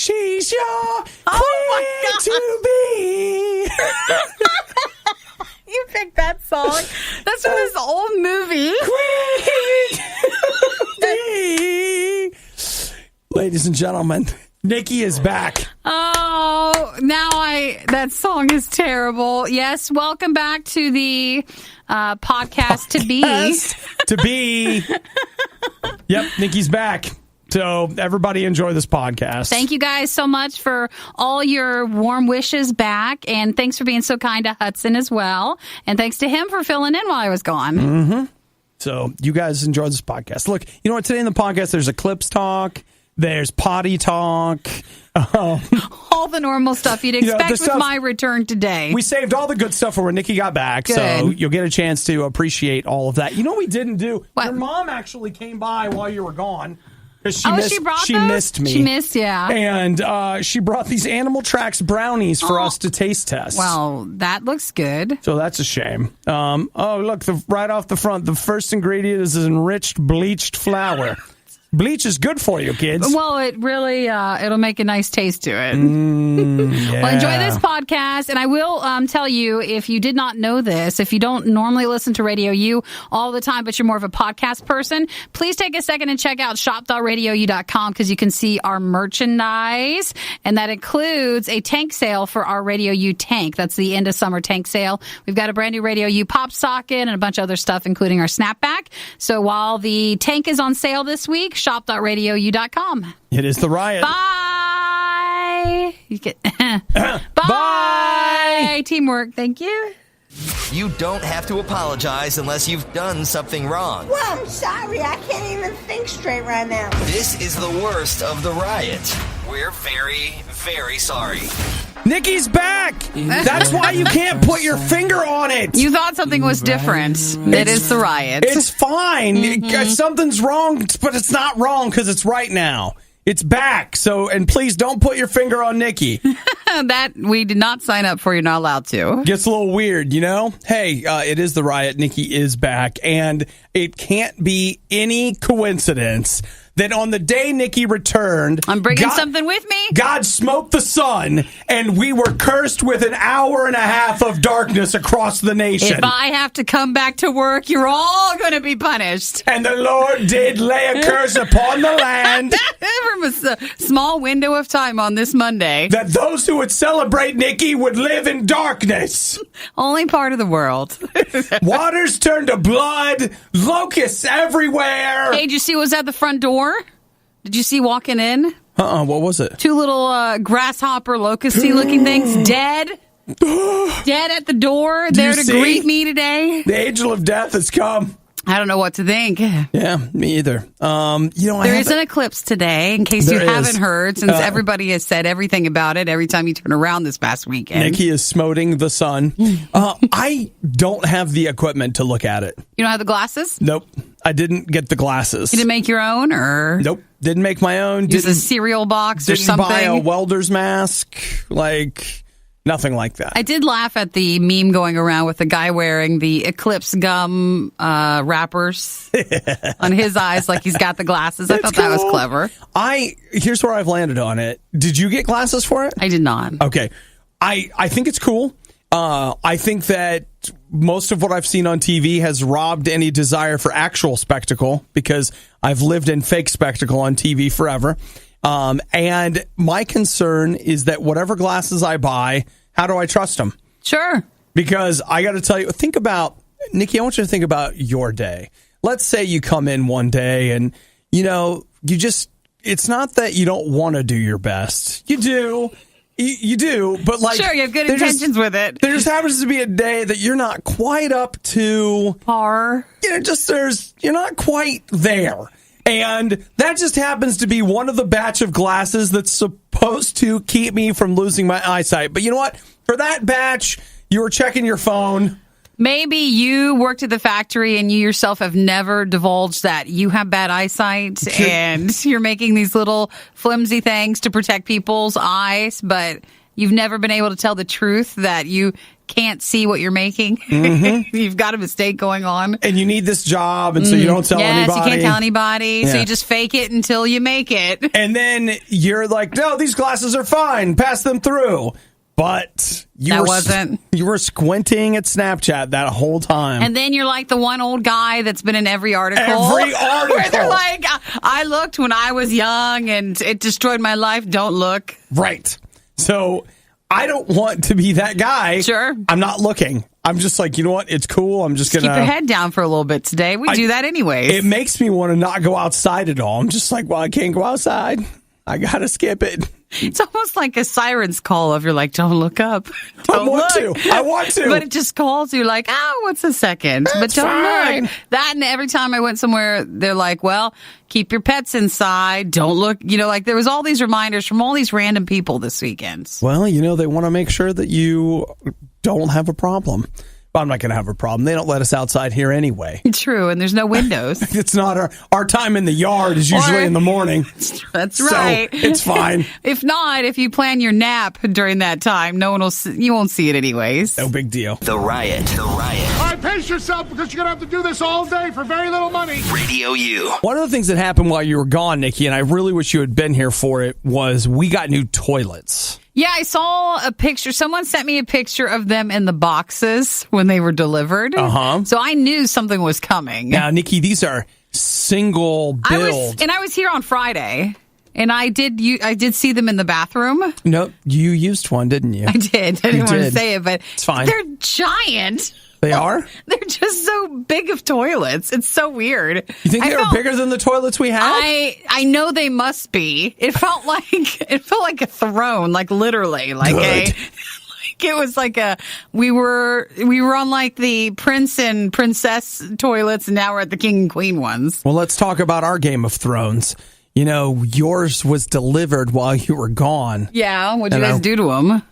She's your queen to be. You picked that song. That's from this old movie. Queen. Ladies and gentlemen, Nikki is back. Oh, that song is terrible. Yes, welcome back to the podcast To Be. To Be. Yep, Nikki's back. So everybody enjoy this podcast. Thank you guys so much for all your warm wishes back. And thanks for being so kind to Hudson as well. And thanks to him for filling in while I was gone. Mm-hmm. So you guys enjoy this podcast. Look, you know what? Today in the podcast, there's eclipse talk. There's potty talk. All the normal stuff you'd expect with my return today. We saved all the good stuff for when Nikki got back. Good. So you'll get a chance to appreciate all of that. You know what we didn't do? What? Your mom actually came by while you were gone. She missed me. She missed, yeah. And she brought these Animal Tracks brownies for us to taste test. Well, that looks good. So that's a shame. Look, right off the front, the first ingredient is enriched bleached flour. Bleach is good for you, kids. Well, it really, it'll make a nice taste to it. Yeah. Well, enjoy this podcast. And I will tell you, if you did not know this, if you don't normally listen to Radio U all the time, but you're more of a podcast person, please take a second and check out shop.radiou.com because you can see our merchandise. And that includes a tank sale for our Radio U tank. That's the end of summer tank sale. We've got a brand new Radio U pop socket and a bunch of other stuff, including our snapback. So while the tank is on sale this week, shop.radiou.com. It is the riot. Bye. You get Bye. Bye. Teamwork. Thank you. You don't have to apologize unless you've done something wrong. Well, I'm sorry. I can't even think straight right now. This is the worst of the riot. We're very, very sorry. Nikki's back. That's why you can't put your finger on it. You thought something was different. It is the riot. It's fine. Something's wrong, but it's not wrong because it's right now. It's back. So, and please don't put your finger on Nikki. That we did not sign up for. You're not allowed to. Gets a little weird, you know? Hey, it is the riot. Nikki is back. And it can't be any coincidence that on the day Nikki returned, I'm bringing something with me. God smote the sun, and we were cursed with an hour and a half of darkness across the nation. If I have to come back to work, you're all going to be punished. And the Lord did lay a curse upon the land. From a small window of time on this Monday. That those who would celebrate Nikki would live in darkness. Only part of the world. Waters turned to blood. Locusts everywhere. Hey, did you see what was at the front door? Did you see walking in? What was it? Two little grasshopper locusty looking things dead. Dead at the door. There to greet me today. The angel of death has come. I don't know what to think. Yeah, me either. There is an eclipse today, in case you haven't heard, since everybody has said everything about it every time you turn around this past weekend. Nikki is smoting the sun. I don't have the equipment to look at it. You don't have the glasses? Nope. I didn't get the glasses. You didn't make your own, or? Nope. Didn't make my own. Use a cereal box or something? Didn't buy a welder's mask. Nothing like that. I did laugh at the meme going around with the guy wearing the Eclipse gum wrappers on his eyes like he's got the glasses. I thought that was clever. Here's where I've landed on it. Did you get glasses for it? I did not. Okay. I think it's cool. I think that most of what I've seen on TV has robbed any desire for actual spectacle because I've lived in fake spectacle on TV forever. And my concern is that whatever glasses I buy, how do I trust them? Sure. Because I got to tell you, Nikki, I want you to think about your day. Let's say you come in one day and, it's not that you don't want to do your best. You do. You do, but sure, you have good intentions with it. There just happens to be a day that you're not quite up to par. You're not quite there. And that just happens to be one of the batch of glasses that's supposed to keep me from losing my eyesight. But you know what? For that batch, you were checking your phone. Maybe you worked at the factory and you yourself have never divulged that you have bad eyesight and you're making these little flimsy things to protect people's eyes, but you've never been able to tell the truth that you can't see what you're making. Mm-hmm. You've got a mistake going on. And you need this job, and so you don't tell anybody. Yes, you can't tell anybody, so you just fake it until you make it. And then you're like, no, these glasses are fine. Pass them through. But you were squinting at Snapchat that whole time. And then you're like the one old guy that's been in every article. Where they're like, I looked when I was young, and it destroyed my life. Don't look. Right. So I don't want to be that guy. Sure. I'm not looking. I'm just like, you know what? It's cool. I'm just going to keep your head down for a little bit today. We do that anyways. It makes me want to not go outside at all. I'm just like, well, I can't go outside. I got to skip it. It's almost like a siren's call if you're like, don't look up. I want to. But it just calls you like, what's a second? But don't look. That, and every time I went somewhere, they're like, well, keep your pets inside. Don't look. Like there was all these reminders from all these random people this weekend. Well, they want to make sure that you don't have a problem. I'm not going to have a problem. They don't let us outside here anyway. True, and there's no windows. It's not our time in the yard is usually in the morning. That's right. So it's fine. If not, if you plan your nap during that time, you won't see it anyways. No big deal. The Riot. All right, pace yourself because you're going to have to do this all day for very little money. Radio U. One of the things that happened while you were gone, Nikki, and I really wish you had been here for it, was we got new toilets. Yeah, I saw a picture. Someone sent me a picture of them in the boxes when they were delivered. Uh-huh. So I knew something was coming. Now, Nikki, these are single build. I was here on Friday, and I did see them in the bathroom. No, you used one, didn't you? I did. I didn't want to say it, but it's fine. They're giant. They are? They're just so big of toilets. It's so weird. You think they were bigger than the toilets we had? I know they must be. It felt like a throne, like literally, it was like we were on like the prince and princess toilets, and now we're at the king and queen ones. Well, let's talk about our Game of Thrones. Yours was delivered while you were gone. Yeah, what'd you guys do to them?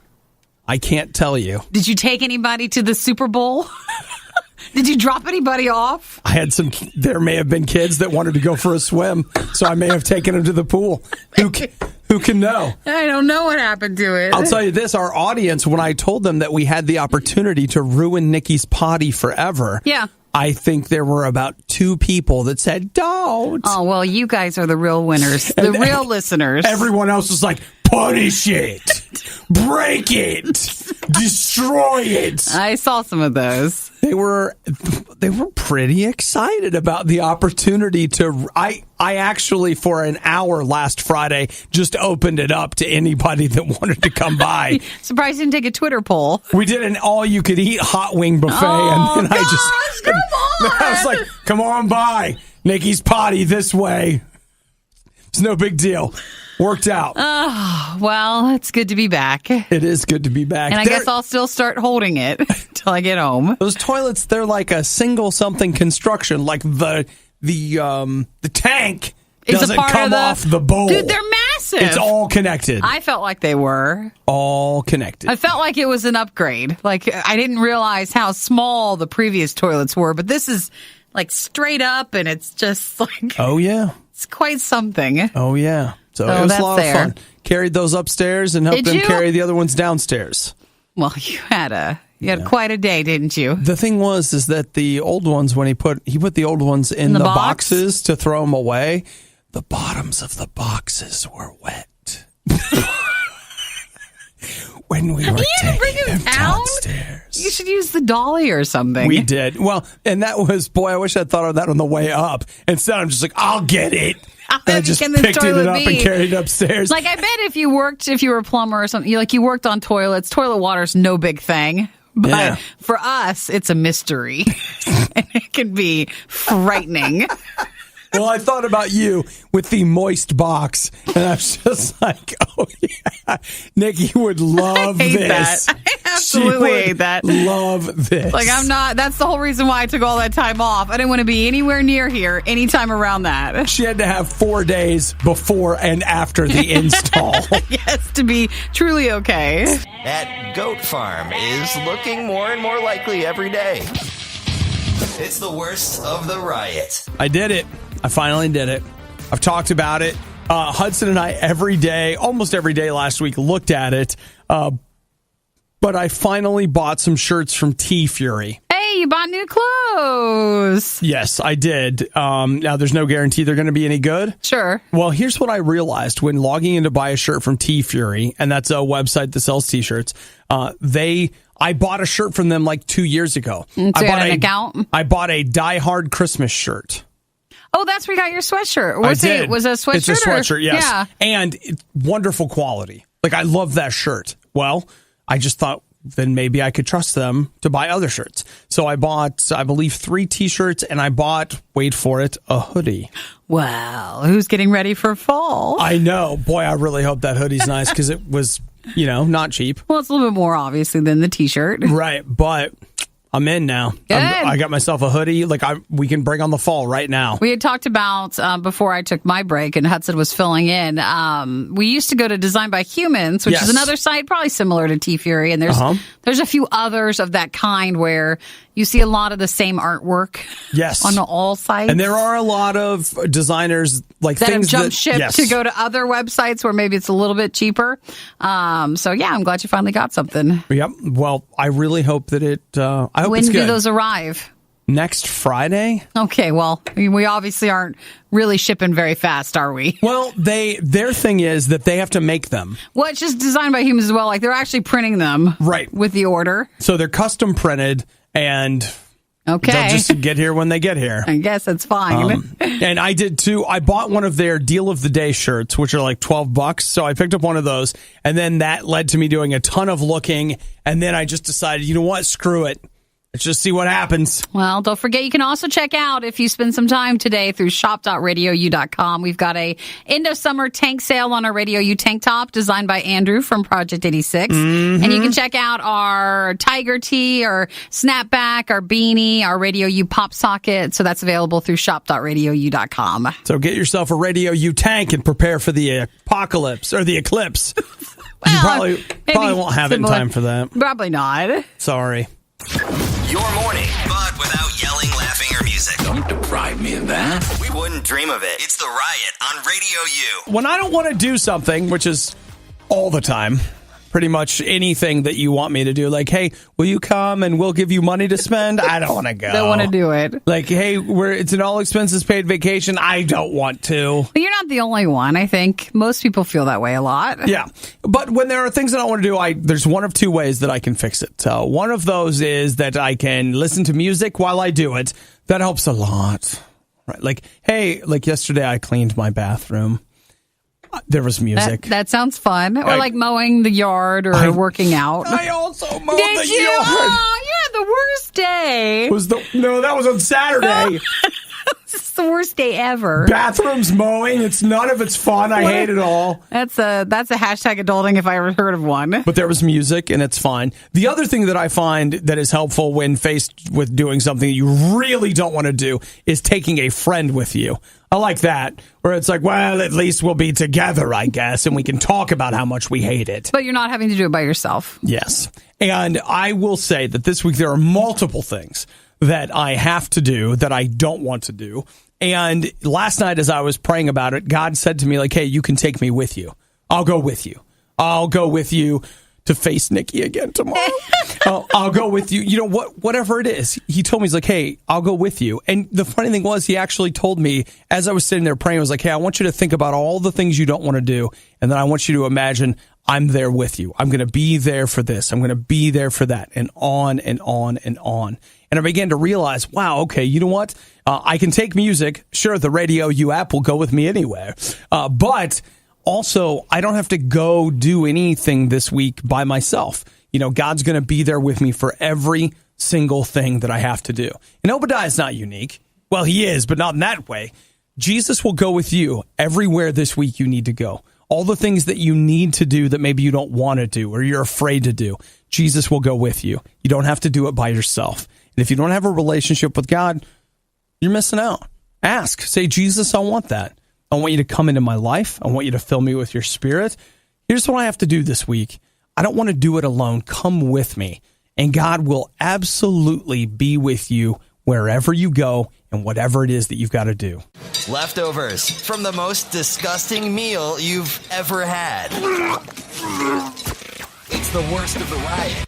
I can't tell you. Did you take anybody to the Super Bowl? Did you drop anybody off? There may have been kids that wanted to go for a swim, so I may have taken them to the pool. Who can know? I don't know what happened to it. I'll tell you this, our audience, when I told them that we had the opportunity to ruin Nikki's potty forever, I think there were about 2 people that said, don't. Oh, well, you guys are the real winners, the real listeners. Everyone else was like, punish it, break it, destroy it. I saw some of those. They were pretty excited about the opportunity to. I actually, for an hour last Friday, just opened it up to anybody that wanted to come by. Surprised you didn't take a Twitter poll. We did an all-you-could-eat hot wing buffet, and then I was like, "Come on by, Nikki's potty this way." It's no big deal. Worked out. Oh, well, it's good to be back. It is good to be back. And I guess I'll still start holding it until I get home. Those toilets, they're like a single something construction. Like the tank doesn't come off the bowl. Dude, they're massive. It's all connected. I felt like they were. All connected. I felt like it was an upgrade. Like, I didn't realize how small the previous toilets were, but this is like straight up, and it's just like... Oh, yeah. It's quite something. Oh, yeah. So it was a lot of fun. Carried those upstairs and helped them carry the other ones downstairs. Well, you had quite a day, didn't you? The thing is that the old ones, when he put the old ones in the boxes to throw them away, the bottoms of the boxes were wet. When we were taking them downstairs. You should use the dolly or something. We did. Well, and that was, I wish I'd thought of that on the way up. Instead, I'm just like, I'll get it. And I just picked it up and carried it upstairs. Like, I bet if you were a plumber or something, you worked on toilets, toilet water's no big thing. But for us, it's a mystery. And it can be frightening. Well, I thought about you with the moist box, and I was just like, oh, yeah, Nikki would love this. I absolutely hate that. Love this. Like, that's the whole reason why I took all that time off. I didn't want to be anywhere near here anytime around that. She had to have 4 days before and after the install. Yes, to be truly okay. That goat farm is looking more and more likely every day. It's the worst of the riot. I did it. I finally did it. I've talked about it. Hudson and I almost every day last week looked at it. But I finally bought some shirts from T-Fury. Hey, you bought new clothes. Yes, I did. Now, there's no guarantee they're going to be any good. Sure. Well, here's what I realized when logging in to buy a shirt from T-Fury, and that's a website that sells T-shirts. I bought a shirt from them like 2 years ago. So you had an account? I bought a Die Hard Christmas shirt. Oh, that's where you got your sweatshirt. I did. Was it a sweatshirt? It's a sweatshirt, yes. Yeah. And it's wonderful quality. Like, I love that shirt. Well, I just thought then maybe I could trust them to buy other shirts. So I bought, I believe, 3 T-shirts, and I bought, wait for it, a hoodie. Wow. Who's getting ready for fall? I know. Boy, I really hope that hoodie's nice because it was, not cheap. Well, it's a little bit more, obviously, than the T-shirt. Right, but I'm in now. I got myself a hoodie. Like, we can bring on the fall right now. We had talked about, before I took my break and Hudson was filling in, we used to go to Design by Humans, which is another site probably similar to T-Fury. And there's a few others of that kind where you see a lot of the same artwork on all sites. And there are a lot of designers like that things have jumped ship to go to other websites where maybe it's a little bit cheaper. So, yeah, I'm glad you finally got something. Yep. Well, I really hope that it... I hope when it's good. do those arrive? Next Friday. Okay, well, we obviously aren't really shipping very fast, are we? Well, their thing is that they have to make them. Well, it's just Designed by Humans as well. Like, they're actually printing them with the order. So they're custom printed, and they'll just get here when they get here. I guess that's fine. And I did too. I bought one of their Deal of the Day shirts, which are like $12. So I picked up one of those, and then that led to me doing a ton of looking, and then I just decided, you know what, screw it. Let's just see what happens. Well, don't forget, you can also check out, if you spend some time today, through shop.radiou.com. We've got a end of summer tank sale on our Radio U tank top designed by Andrew from Project 86. And you can check out our tiger tee, our snapback, our beanie, our Radio U pop socket. So that's available through shop.radiou.com. So get yourself a Radio U tank and prepare for the apocalypse or the eclipse. Well, you probably won't have it in time for that. Probably not. Sorry. Your morning, but without yelling, laughing, or music. Don't deprive me of that. We wouldn't dream of it. It's the Riot on Radio U. When I don't want to do something, which is all the time, pretty much anything that you want me to do, like, hey, will you come and we'll give you money to spend? I don't want to go. Don't want to do it. Like, hey, it's an all expenses paid vacation. I don't want to. But you're not the only one. I think most people feel that way a lot. Yeah. But when there are things that I want to do, there's one of two ways that I can fix it. So one of those is that I can listen to music while I do it. That helps a lot. Right? Like, hey, like yesterday I cleaned my bathroom. There was music. That sounds fun. Or like mowing the yard or working out. I also mowed the Did you? yard. Oh, you had the worst day. No, that was on Saturday. It's the worst day ever. Bathrooms mowing. None of it's fun. I hate it all. That's a hashtag adulting if I ever heard of one. But there was music and it's fine. The other thing that I find that is helpful when faced with doing something you really don't want to do is taking a friend with you. I like that, where it's like, well, at least we'll be together, I guess, and we can talk about how much we hate it. But you're not having to do it by yourself. Yes. And I will say that this week there are multiple things that I have to do that I don't want to do. And last night as I was praying about it, God said to me, like, hey, you can take me with you. I'll go with you. I'll go with you to face Nikki again tomorrow. I'll go with you. You know, whatever it is. He told me, he's like, hey, I'll go with you. And the funny thing was, he actually told me, as I was sitting there praying, I was like, hey, I want you to think about all the things you don't want to do. And then I want you to imagine I'm there with you. I'm going to be there for this. I'm going to be there for that. And on and on and on. And I began to realize, wow, okay, you know what? I can take music. Sure, the Radio U app will go with me anywhere. But also, I don't have to go do anything this week by myself. You know, God's going to be there with me for every single thing that I have to do. And Obadiah is not unique. Well, he is, but not in that way. Jesus will go with you everywhere this week you need to go. All the things that you need to do that maybe you don't want to do or you're afraid to do, Jesus will go with you. You don't have to do it by yourself. And if you don't have a relationship with God, you're missing out. Ask. Say, Jesus, I want that. I want you to come into my life. I want you to fill me with your spirit. Here's what I have to do this week. I don't want to do it alone. Come with me. And God will absolutely be with you wherever you go and whatever it is that you've got to do. Leftovers from the most disgusting meal you've ever had. It's the worst of the riot.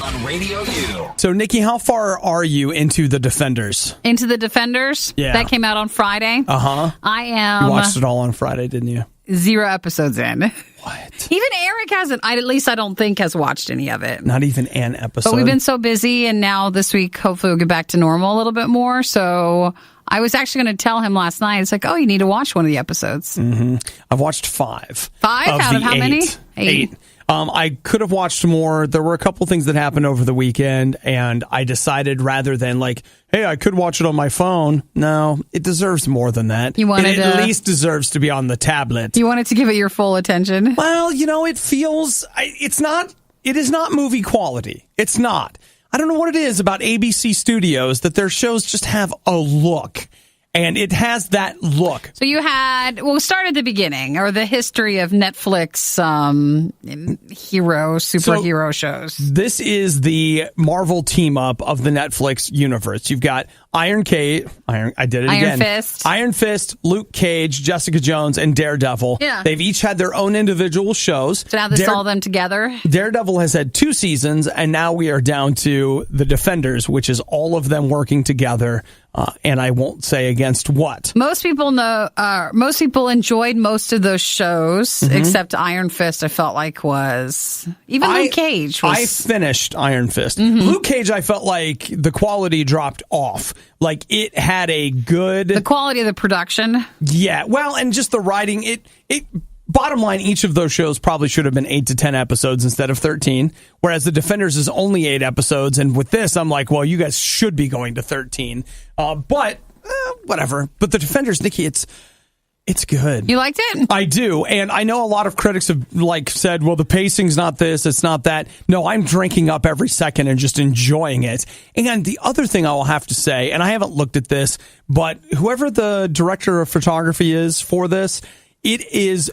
on Radio U. So, Nikki, how far are you into The Defenders? Into The Defenders? Yeah. That came out on Friday. Uh-huh. I am... You watched it all on Friday, didn't you? 0 episodes in. What? Even Eric hasn't, at least I don't think, has watched any of it. Not even an episode? But we've been so busy, and now this week, hopefully we'll get back to normal a little bit more. So I was actually going to tell him last night, it's like, oh, you need to watch one of the episodes. Mm-hmm. I've watched 5. 5? Out of how many? 8. I could have watched more. There were a couple things that happened over the weekend, and I decided rather than like, hey, I could watch it on my phone. No, it deserves more than that. It at least deserves to be on the tablet. You wanted to give it your full attention? Well, it feels, it is not movie quality. It's not. I don't know what it is about ABC Studios that their shows just have a look. And it has that look. So you had, we'll start at the beginning, or the history of Netflix superhero shows. This is the Marvel team-up of the Netflix universe. You've got Iron Fist, Luke Cage, Jessica Jones, and Daredevil. Yeah. They've each had their own individual shows. So now this all them together? Daredevil has had 2 seasons, and now we are down to The Defenders, which is all of them working together. And I won't say against what. Most people know. Most people enjoyed most of those shows, except Iron Fist. I felt like was even Luke Cage. I finished Iron Fist. Luke Cage, I felt like the quality dropped off. Like it had a good the quality of the production. Yeah, well, and just the writing. It bottom line, each of those shows probably should have been 8 to 10 episodes instead of 13, whereas The Defenders is only 8 episodes. And with this, I'm like, well, you guys should be going to 13. But whatever. But The Defenders, Nikki, it's good. You liked it? I do. And I know a lot of critics have said, well, the pacing's not this, it's not that. No, I'm drinking up every second and just enjoying it. And the other thing I will have to say, and I haven't looked at this, but whoever the director of photography is for this, it is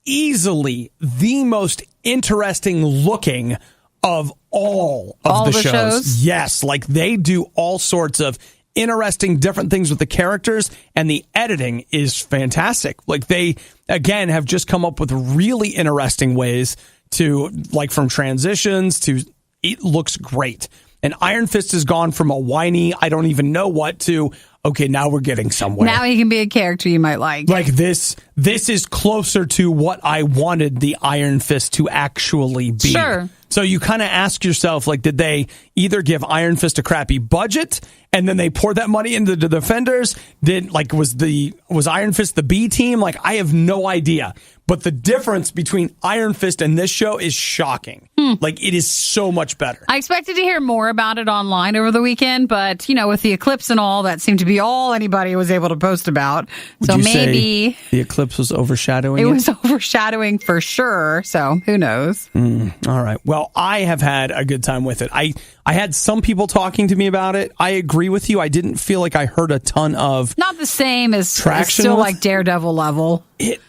easily the most interesting looking of all of the shows. Yes, like they do all sorts of interesting different things with the characters, and the editing is fantastic. Like they again have just come up with really interesting ways to, like, from transitions to, it looks great. And Iron Fist has gone from a whiny I don't even know what to, okay, now we're getting somewhere. Now he can be a character you might like. Like this is closer to what I wanted the Iron Fist to actually be. Sure. So you kind of ask yourself, like, did they either give Iron Fist a crappy budget and then they poured that money into the Defenders? Was Iron Fist the B team? Like, I have no idea. But the difference between Iron Fist and this show is shocking. Like, it is so much better. I expected to hear more about it online over the weekend, but, with the eclipse and all, that seemed to be all anybody was able to post about. Would you say the eclipse was overshadowing it? It was overshadowing for sure, so who knows? All right. Well, I have had a good time with it. I had some people talking to me about it. I agree with you. I didn't feel like I heard a ton of not the same as traction. Still like Daredevil level.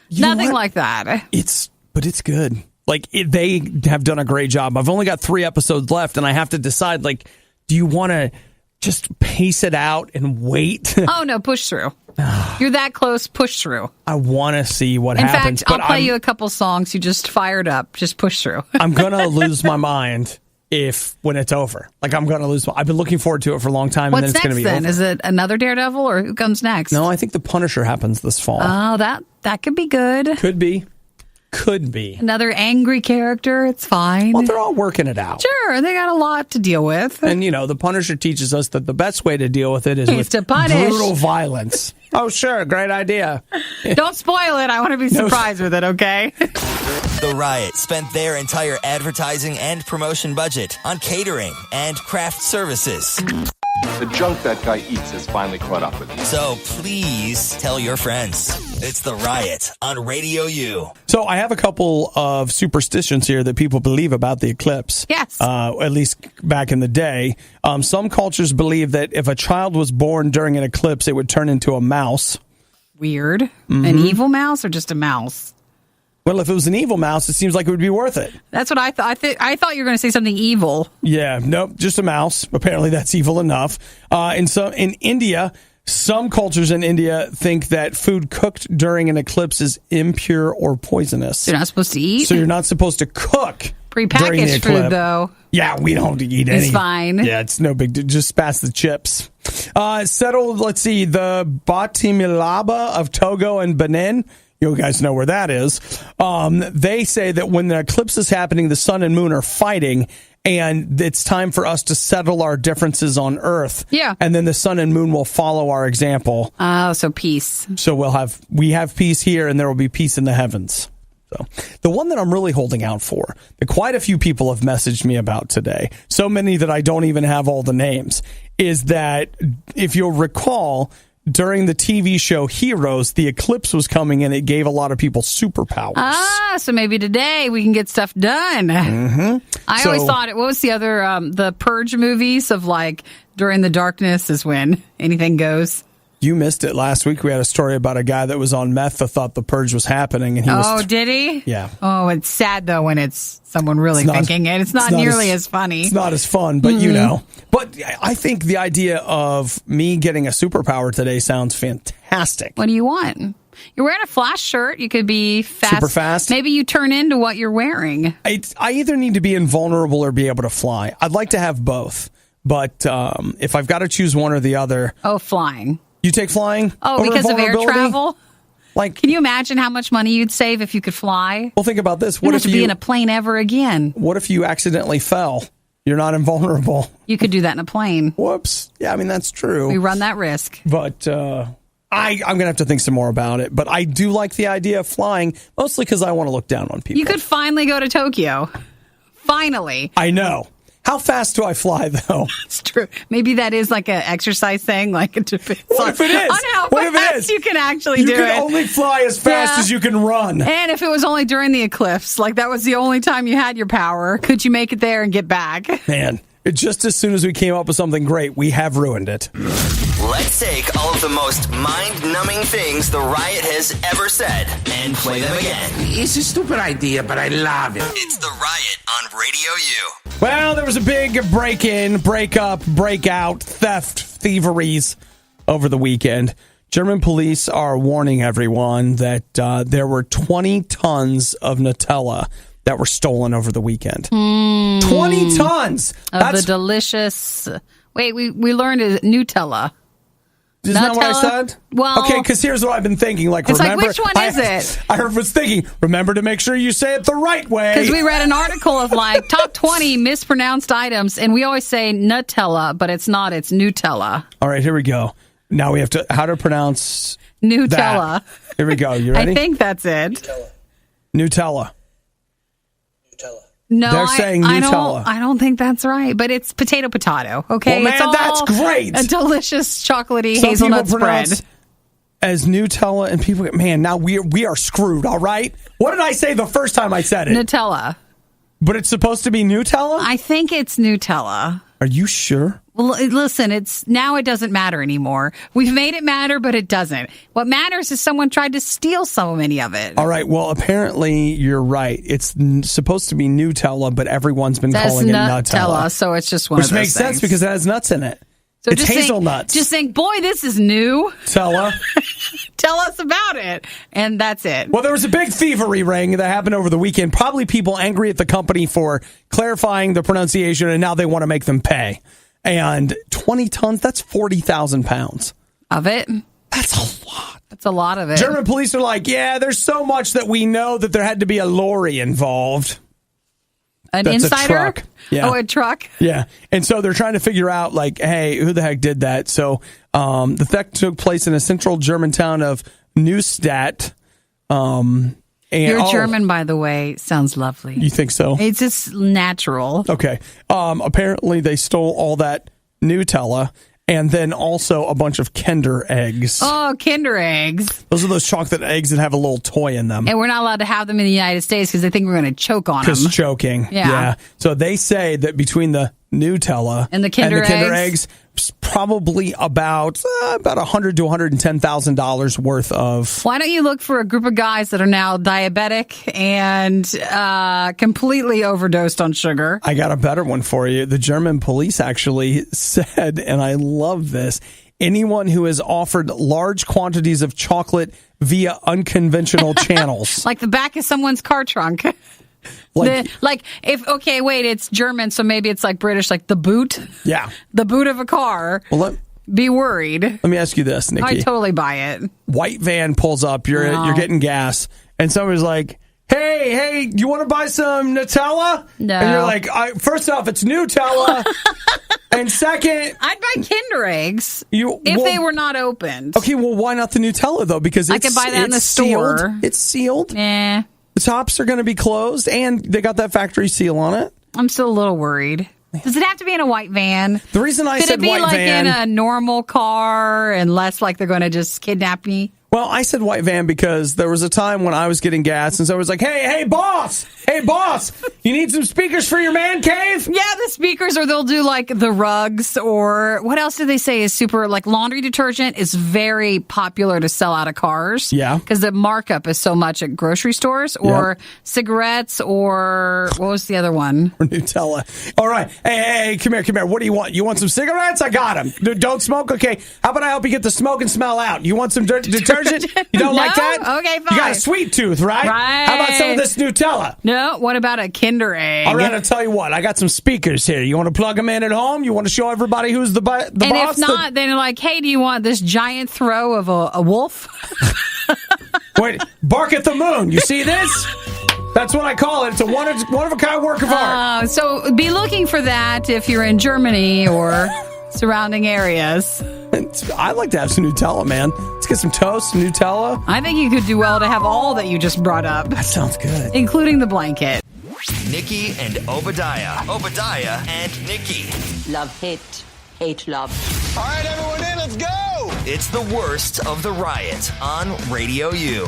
Nothing like that. But it's good. Like, they have done a great job. I've only got 3 episodes left, and I have to decide, like, do you want to just pace it out and wait? Oh, no, push through. You're that close, push through. I want to see what happens. In fact, I'll play you a couple songs. You just fired up. Just push through. I'm going to lose my mind when it's over. Like, I'm going to lose I've been looking forward to it for a long time. What's and then it's going to be next, then? over. Is it another Daredevil, or who comes next? No, I think The Punisher happens this fall. Oh, that could be good. Could be. Another angry character. It's fine. Well, they're all working it out. Sure, they got a lot to deal with. And, The Punisher teaches us that the best way to deal with it is with to punish. Brutal violence. Oh, sure. Great idea. Don't spoil it. I want to be surprised with it, okay? The Riot spent their entire advertising and promotion budget on catering and craft services. The junk that guy eats has finally caught up with me. So please tell your friends. It's The Riot on Radio U. So I have a couple of superstitions here that people believe about the eclipse. Yes. At least back in the day. Some cultures believe that if a child was born during an eclipse, it would turn into a mouse. Weird. An evil mouse or just a mouse? Well, if it was an evil mouse, it seems like it would be worth it. That's what I thought. I thought you were going to say something evil. Yeah, nope, just a mouse. Apparently that's evil enough. In India, some cultures in India think that food cooked during an eclipse is impure or poisonous. You're not supposed to eat? So you're not supposed to cook Prepackaged food, though. Yeah, we don't eat any. It's fine. Yeah, it's no big deal. Just pass the chips. Settled, let's see, the Batimilaba of Togo and Benin. You guys know where that is. They say that when the eclipse is happening, the sun and moon are fighting, and it's time for us to settle our differences on Earth. Yeah. And then the sun and moon will follow our example. Oh, so peace. So we have peace here, and there will be peace in the heavens. So the one that I'm really holding out for, that quite a few people have messaged me about today, so many that I don't even have all the names, is that if you'll recall, during the TV show Heroes, the eclipse was coming and it gave a lot of people superpowers. So maybe today we can get stuff done. Mm-hmm. I always thought, what was the other, the Purge movies of like during the darkness is when anything goes. You missed it last week. We had a story about a guy that was on meth that thought the purge was happening. And he was did he? Yeah. Oh, it's sad, though, when it's someone really thinking it. It's not nearly as funny. It's not as fun, but you know. But I think the idea of me getting a superpower today sounds fantastic. What do you want? You're wearing a flash shirt. You could be fast. Super fast. Maybe you turn into what you're wearing. I either need to be invulnerable or be able to fly. I'd like to have both. But if I've got to choose one or the other. Oh, flying. You take flying? Oh, because of air travel? Like, can you imagine how much money you'd save if you could fly? Well, think about this. You don't have to be in a plane ever again. What if you accidentally fell? You're not invulnerable. You could do that in a plane. Whoops. Yeah, I mean, that's true. We run that risk. But I'm going to have to think some more about it. But I do like the idea of flying, mostly because I want to look down on people. You could finally go to Tokyo. Finally. I know. How fast do I fly, though? It's true. Maybe that is like an exercise thing. Like it depends what if it is? On how fast you can actually do it. You can only fly as fast as you can run. And if it was only during the eclipse, like that was the only time you had your power, could you make it there and get back? Man, just as soon as we came up with something great, we have ruined it. Let's take all of the most mind-numbing things the Riot has ever said and play them again. It's a stupid idea, but I love it. It's the Riot on Radio U. Well, there was a big break-in, break-up, breakout, theft, thieveries over the weekend. German police are warning everyone that there were 20 tons of Nutella that were stolen over the weekend. 20 tons! Of the delicious... Wait, we learned Nutella. Isn't that what I said? Well, okay, because here's what I've been thinking. Like, it's remember, like, which one is it? I was thinking, remember to make sure you say it the right way. Because we read an article of like top 20 mispronounced items, and we always say Nutella, but it's not. It's Nutella. All right, here we go. Now we have to, how to pronounce Nutella. That. Here we go. You ready? I think that's it. Nutella. No, they're saying Nutella. I don't think that's right, but it's potato. Okay, well, man, it's that's great. A delicious chocolatey Some hazelnut spread as Nutella, and people get, man, now we are screwed. All right, what did I say the first time I said it? Nutella, but it's supposed to be Nutella. I think it's Nutella. Are you sure? Well, listen, it doesn't matter anymore. We've made it matter, but it doesn't. What matters is someone tried to steal so many of it. All right. Well, apparently you're right. It's supposed to be Nutella, but everyone's been calling it Nutella. So it's just one of those things. Which makes sense because it has nuts in it. So it's hazelnuts. Just think, boy, this is new. Tell us about it. And that's it. Well, there was a big thievery ring that happened over the weekend. Probably people angry at the company for clarifying the pronunciation, and now they want to make them pay. And 20 tons, that's 40,000 pounds. Of it? That's a lot. That's a lot of it. German police are like, yeah, there's so much that we know that there had to be a lorry involved. That's insider? A truck. Yeah. Oh, a truck? Yeah. And so they're trying to figure out, like, hey, who the heck did that? So the theft took place in a central German town of Neustadt. Your German, by the way, sounds lovely. You think so? It's just natural. Okay. Apparently, they stole all that Nutella and then also a bunch of Kinder eggs. Oh, Kinder eggs. Those are those chocolate eggs that have a little toy in them. And we're not allowed to have them in the United States because they think we're going to choke on them. Because choking. Yeah. So they say that between the Nutella and the Kinder eggs probably about $100,000 to $110,000 worth of. Why don't you look for a group of guys that are now diabetic and completely overdosed on sugar? I got a better one for you. The German police actually said, and I love this, anyone who has offered large quantities of chocolate via unconventional channels. Like the back of someone's car trunk. It's German, so maybe it's like British, like the boot. Yeah. The boot of a car. Well, be worried. Let me ask you this, Nikki. I totally buy it. White van pulls up. You're getting gas, and somebody's like, Hey, you want to buy some Nutella? No. And you're like, first off, it's Nutella. And second, I'd buy Kinder Eggs if they were not opened. Okay, well, why not the Nutella, though? Because I could buy that in the store. Sealed. It's sealed. Yeah. The tops are going to be closed, and they got that factory seal on it. I'm still a little worried. Does it have to be in a white van? The reason I said white van... Could it be like in a normal car, unless like they're going to just kidnap me? Well, I said white van because there was a time when I was getting gas, and so I was like, hey, boss, you need some speakers for your man cave? Yeah, the speakers, or they'll do like the rugs, or what else do they say is super, like laundry detergent is very popular to sell out of cars. Yeah. Because the markup is so much at grocery stores, or cigarettes, or what was the other one? Or Nutella. All right. Hey, come here. What do you want? You want some cigarettes? I got them. Don't smoke? Okay. How about I help you get the smoke and smell out? You want some detergent? You don't like that? Okay, fine. You got a sweet tooth, right? Right. How about some of this Nutella? No, what about a Kinder Egg? All right, I'll tell you what. I got some speakers here. You want to plug them in at home? You want to show everybody who's the boss? And if not, then they're like, hey, do you want this giant throw of a wolf? Wait, bark at the moon. You see this? That's what I call it. It's a one-of-a-kind work of art. So be looking for that if you're in Germany or surrounding areas. I'd like to have some Nutella, man. Let's get some toast, some Nutella. I think you could do well to have all that you just brought up. That sounds good. Including the blanket. Nikki and Obadiah. Obadiah and Nikki. Love, hate, love. All right, everyone in, let's go! It's the worst of the riot on Radio U.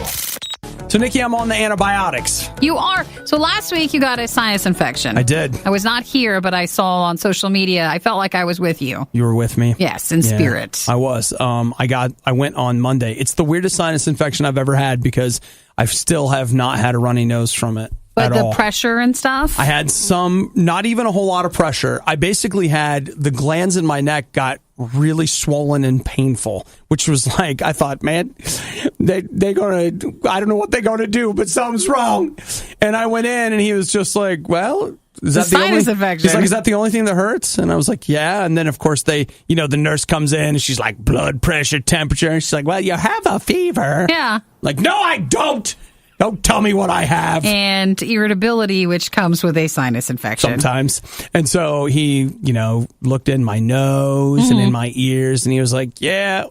So, Nikki, I'm on the antibiotics. You are. So last week you got a sinus infection. I did. I was not here, but I saw on social media. I felt like I was with you. You were with me? Yes, in spirit. I was. I went on Monday. It's the weirdest sinus infection I've ever had because I still have not had a runny nose from it. But the pressure and stuff? I had some, not even a whole lot of pressure. I basically had the glands in my neck got really swollen and painful, which was like, I thought, man, I don't know what they're going to do, but something's wrong. And I went in and he was just like, well, is that the only infection? He's like, is that the only thing that hurts? And I was like, yeah. And then of course the nurse comes in and she's like, blood pressure, temperature. And she's like, well, you have a fever. Yeah. Like, no, I don't. Don't tell me what I have. And irritability, which comes with a sinus infection. Sometimes. And so he, looked in my nose and in my ears, and he was like, yeah,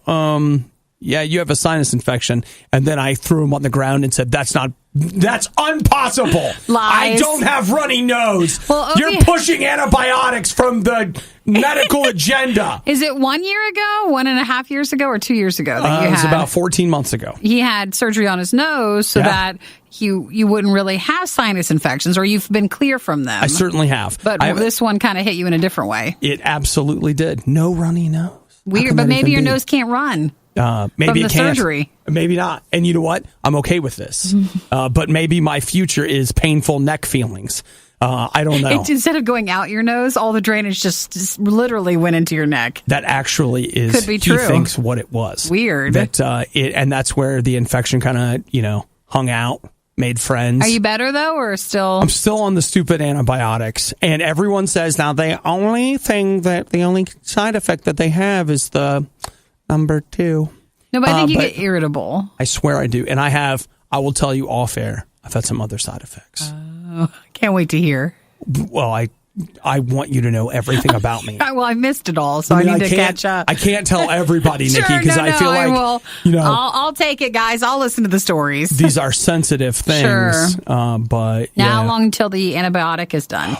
you have a sinus infection. And then I threw him on the ground and said, that's impossible. Lies. I don't have runny nose. Well, okay. You're pushing antibiotics from the medical agenda. Is it 1 year ago, 1.5 years ago, or 2 years ago that you had? It was about 14 months ago. He had surgery on his nose so that you wouldn't really have sinus infections, or you've been clear from them. I certainly have. But this one kind of hit you in a different way. It absolutely did. No runny nose. Weird, but maybe your nose can't run. Maybe from the surgery. Maybe not. And you know what? I'm okay with this. But maybe my future is painful neck feelings. I don't know. Instead of going out your nose, all the drainage just literally went into your neck. That actually is. Could be true. He thinks what it was. Weird. And that's where the infection kind of, hung out, made friends. Are you better though, or still? I'm still on the stupid antibiotics, and everyone says now the only side effect that they have is the number 2. No, but I think you get irritable. I swear I do. And I will tell you off air, I've had some other side effects. Can't wait to hear. Well, I want you to know everything about me. Well, I missed it all, so I need to catch up. I can't tell everybody, Nikki, because I feel like, I'll take it, guys. I'll listen to the stories. These are sensitive things. Sure. But how long until the antibiotic is done?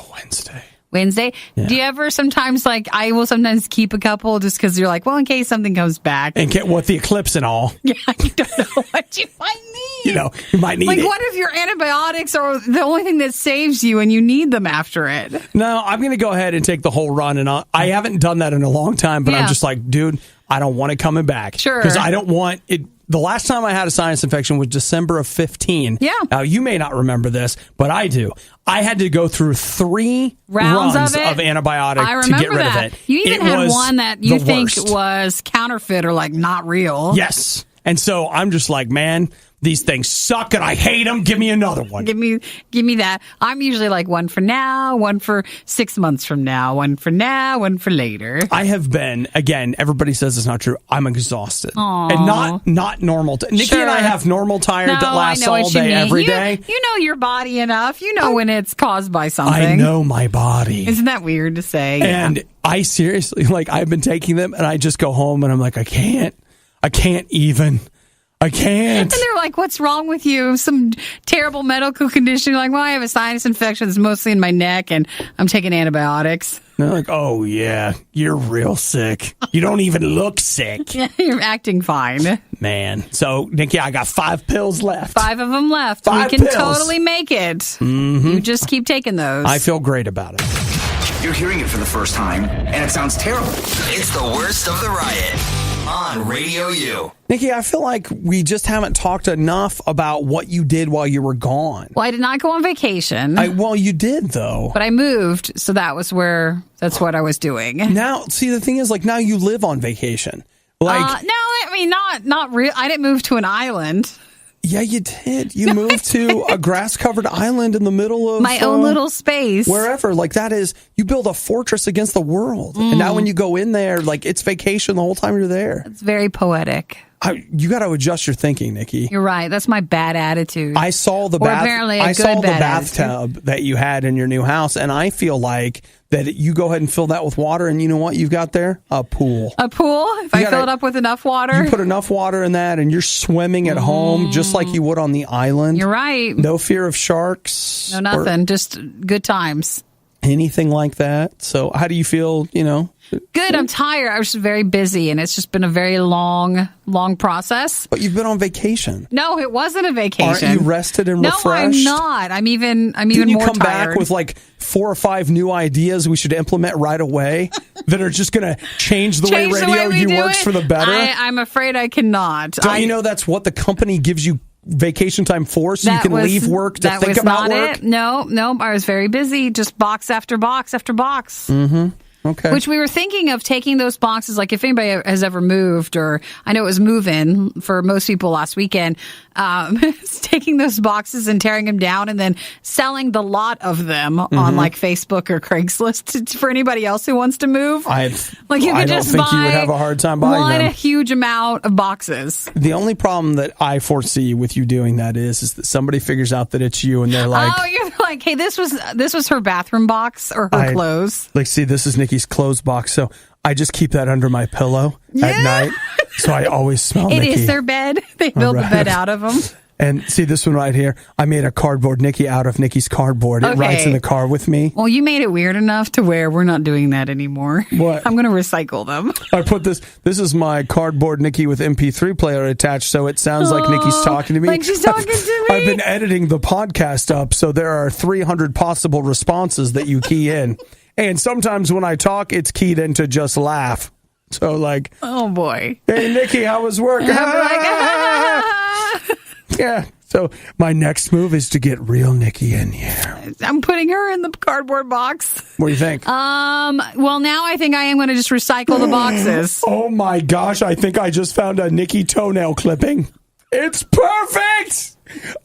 Wednesday? Yeah. Do you ever sometimes, I will sometimes keep a couple just because you're like, well, in case something comes back. And get the eclipse and all. Yeah, you don't know what you might need. You might need it. What if your antibiotics are the only thing that saves you and you need them after it? No, I'm going to go ahead and take the whole run. And I haven't done that in a long time, but I'm just like, dude, I don't want it coming back. Sure. Because I don't want it. The last time I had a sinus infection was December of 15. Yeah. Now, you may not remember this, but I do. I had to go through 3 runs of antibiotic to get rid of it. You even had one that you think was counterfeit or not real. Yes. And so I'm just like, man, These things suck and I hate them. Give me another one. Give me that. I'm usually like one for now, one for 6 months from now, one for now, one for later. I have been, again, everybody says it's not true. I'm exhausted. Aww. And not normal. Nikki and I have normal tired that lasts all day, every day. You know your body enough. You know when it's caused by something. I know my body. Isn't that weird to say? And I seriously, like, I've been taking them and I just go home and I'm like, I can't even. I can't. And they're like, what's wrong with you? Some terrible medical condition. You're like, well, I have a sinus infection that's mostly in my neck and I'm taking antibiotics. And they're like, oh, yeah, you're real sick. You don't even look sick. Yeah, you're acting fine. Man. So, Nikki, I got 5 pills left. 5 of them left. 5 we can pills. totally make it. Mm-hmm. You just keep taking those. I feel great about it. You're hearing it for the first time, and it sounds terrible. It's the worst of the riot on Radio U. Nikki, I feel like we just haven't talked enough about what you did while you were gone. Well, I did not go on vacation. Well, you did, though. But I moved, so that's what I was doing. Now, see, the thing is, like, now you live on vacation. Like, no, I mean, not real. I didn't move to an island. Yeah, you did. You moved to a grass-covered island in the middle of... my own little space. Wherever. Like, that is... You build a fortress against the world. And now when you go in there, like, it's vacation the whole time you're there. It's very poetic. You got to adjust your thinking, Nikki. You're right. That's my bad attitude. I saw the bathtub that you had in your new house, and I feel like that you go ahead and fill that with water, and you know what you've got there? A pool. A pool? If I fill it up with enough water? You put enough water in that, and you're swimming at home just like you would on the island. You're right. No fear of sharks. No, nothing. Just good times. Anything like that. So how do you feel, Good. I'm tired. I was just very busy, and it's just been a very long process. But you've been on vacation. No, it wasn't a vacation. Aren't you rested and refreshed? No, I'm not. I'm even more tired. Didn't you come back with like 4 or 5 new ideas we should implement right away that are just going to change the way Radio U works for the better? I'm afraid I cannot. Don't you know that's what the company gives you vacation time for, so you can leave work to think about work? No, I was very busy, just box after box after box. Mm-hmm. Okay. Which we were thinking of taking those boxes, like if anybody has ever moved, or I know it was move-in for most people last weekend, taking those boxes and tearing them down and then selling the lot of them on like Facebook or Craigslist for anybody else who wants to move. I don't think you would have a hard time buying them. A huge amount of boxes. The only problem that I foresee with you doing that is that somebody figures out that it's you and they're like, oh, you're like, hey, this was her bathroom box or her clothes. Like, see, this is Nikki's clothes box, so I just keep that under my pillow at night, so I always smell Nikki. It is their bed. They build the bed out of them. And see this one right here? I made a cardboard Nikki out of Nikki's cardboard. It rides in the car with me. Well, you made it weird enough to where we're not doing that anymore. What? I'm going to recycle them. I put this is my cardboard Nikki with MP3 player attached, so it sounds like Nikki's talking to me. Like she's talking to me. I've been editing the podcast up, so there are 300 possible responses that you key in. And sometimes when I talk, it's keyed in to just laugh. So like, oh boy. Hey, Nikki, how was work? Yeah. So my next move is to get real Nikki in here. I'm putting her in the cardboard box. What do you think? Well, now I think I am going to just recycle the boxes. Oh my gosh, I think I just found a Nikki toenail clipping. It's perfect!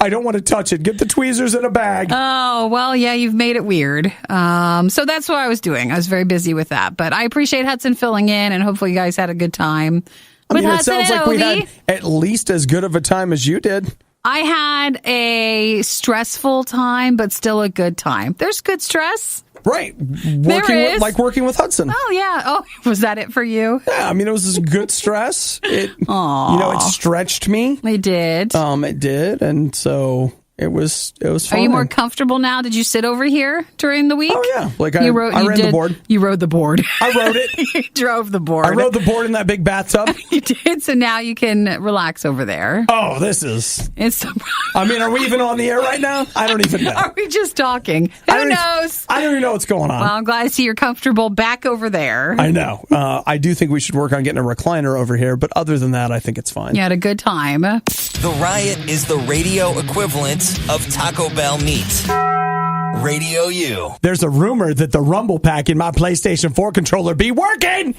I don't want to touch it. Get the tweezers in a bag. Oh, well, yeah, you've made it weird. So that's what I was doing. I was very busy with that. But I appreciate Hudson filling in, and hopefully you guys had a good time. It sounds like we had at least as good of a time as you did. I had a stressful time, but still a good time. There's good stress. Right. Working with Hudson. Oh, yeah. Oh, was that it for you? Yeah, I mean, it was good stress. It stretched me. It did. It did. And so it was fun. Are you more comfortable now? Did you sit over here during the week? Oh, yeah. Like I ran the board. You rode the board. I rode it. You drove the board. I rode the board in that big bathtub. You did. So now you can relax over there. Oh, I mean, are we even on the air right now? I don't even know. Are we just talking? Who knows? I don't even know what's going on. Well, I'm glad to see you're comfortable back over there. I know. I do think we should work on getting a recliner over here, but other than that, I think it's fine. You had a good time. The Riot is the radio equivalent of Taco Bell meat. Radio U. There's a rumor that the Rumble Pack in my PlayStation 4 controller be working.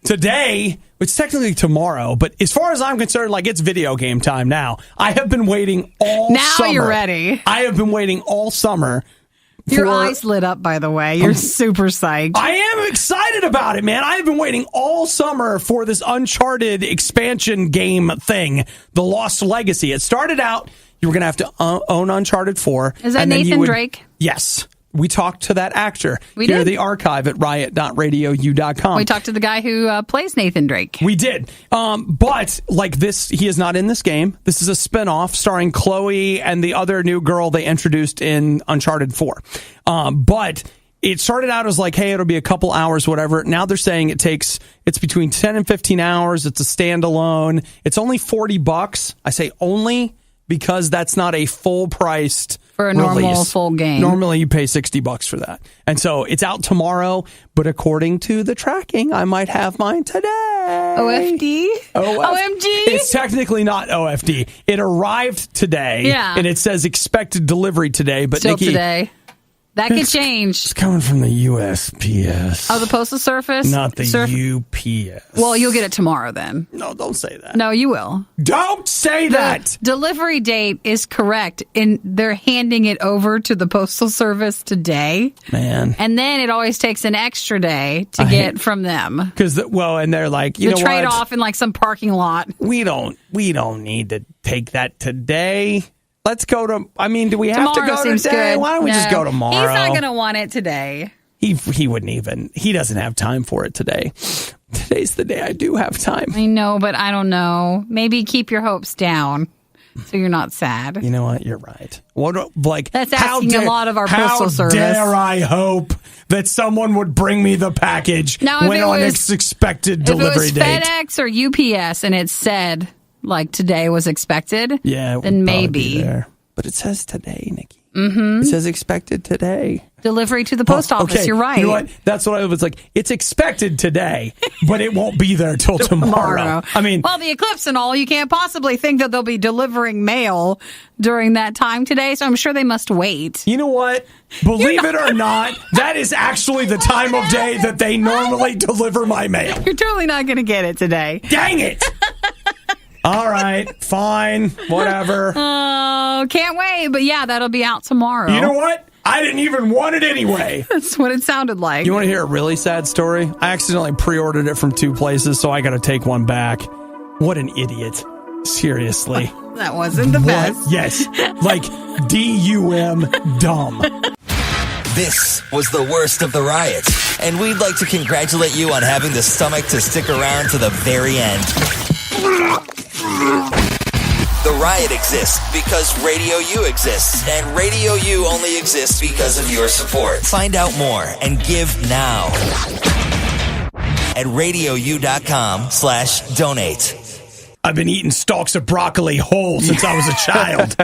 today, it's technically tomorrow, but as far as I'm concerned, like, it's video game time now. I have been waiting all summer. Now you're ready. I have been waiting all summer. Your eyes lit up, by the way. You're super psyched. I am excited about it, man. I have been waiting all summer for this Uncharted expansion game thing, The Lost Legacy. It started out, you were going to have to own Uncharted 4. Is that Nathan Drake? Yes. We talked to that actor. We Hear did. the archive at riot.radiou.com. We talked to the guy who plays Nathan Drake. We did. But like this, he is not in this game. This is a spinoff starring Chloe and the other new girl they introduced in Uncharted 4. But it started out as like, hey, it'll be a couple hours, whatever. Now they're saying it's between 10 and 15 hours. It's a standalone. It's only $40. I say only because that's not a full priced for a release. Normal full game. Normally you pay $60 for that. And so it's out tomorrow, but according to the tracking, I might have mine today. OFD? OMG? It's technically not OFD. It arrived today. Yeah. And it says expected delivery today, but Still Nikki, today. That could change. it's coming from the USPS. Oh, the Postal Service? Not the UPS. Well, you'll get it tomorrow then. No, don't say that. No, you will. Don't say that. Delivery date is correct, and they're handing it over to the Postal Service today. Man. And then it always takes an extra day to get from them. Because, and they're like, you know what? The trade-off in like some parking lot. We don't need to take that today. Let's go to, do we have Tomorrow to go seems today? good. Why don't we just go tomorrow? He's not going to want it today. He wouldn't even, he doesn't have time for it today. Today's the day I do have time. I know, but I don't know. Maybe keep your hopes down so you're not sad. You know what? You're right. That's asking a lot of our Postal Service. How dare I hope that someone would bring me the package now, when on its expected delivery date? If it was FedEx or UPS and it said, like, today was expected, yeah, then maybe. There. But it says today, Nikki. Mm-hmm. It says expected today. Delivery to the post office. Okay. You're right. You know what? That's what I was like. It's expected today, but it won't be there till tomorrow. Well, the eclipse and all, you can't possibly think that they'll be delivering mail during that time today, so I'm sure they must wait. You know what? Believe it or not, that is actually the time of day that they normally deliver my mail. You're totally not going to get it today. Dang it! All right, fine, whatever. Oh, can't wait. But yeah, that'll be out tomorrow. You know what? I didn't even want it anyway. That's what it sounded like. You want to hear a really sad story? I accidentally pre-ordered it from 2 places, so I got to take one back. What an idiot. Seriously. That wasn't the best. Yes. Like, D-U-M, dumb. This was the worst of the riot, and we'd like to congratulate you on having the stomach to stick around to the very end. The riot exists because Radio U exists, and Radio U only exists because of your support. Find out more and give now at radiou.com/donate. I've been eating stalks of broccoli whole since I was a child.